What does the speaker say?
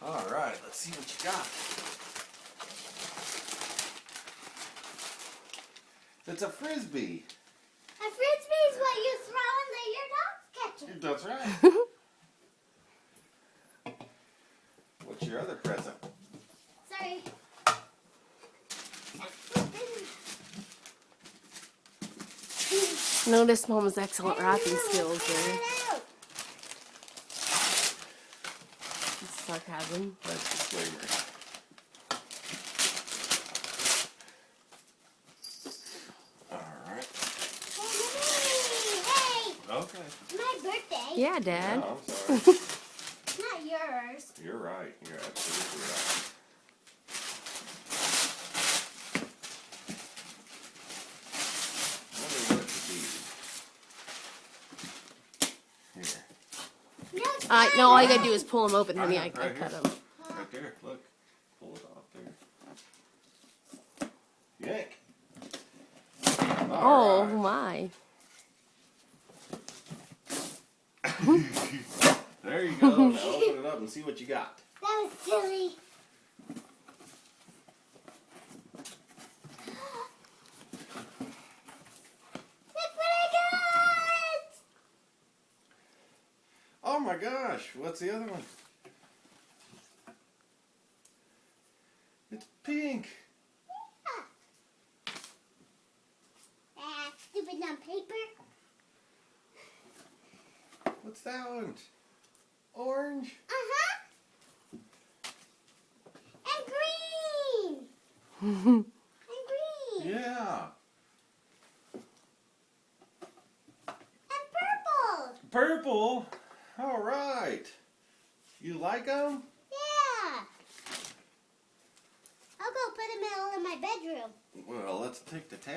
All right, let's see what you got. It's a frisbee. A frisbee is what you throw and then your dogs catch it. That's right. What's your other present? Sorry. Notice Mom's excellent wrapping skills there. It's sarcasm. That's disclaimer. All right. Hey, Okay. my birthday. Yeah, Dad. No, I'm sorry. Not yours. You're right. You're absolutely right. I wonder what it could be. Here. No, No, all you gotta do is pull them open, honey. I Right cut here. them. Right there. Look. Pull it off there. Yank. Oh All right. my. There you go. Now open it up and see what you got. that was silly. Look what I got! Oh my gosh. What's the other one? It's pink. Stupid on paper. What's that one? Orange. Uh-huh. And green. And green. Yeah. And purple. Purple. All right. You like them? Yeah. I'll go put them all in my bedroom. Well, let's take the tag.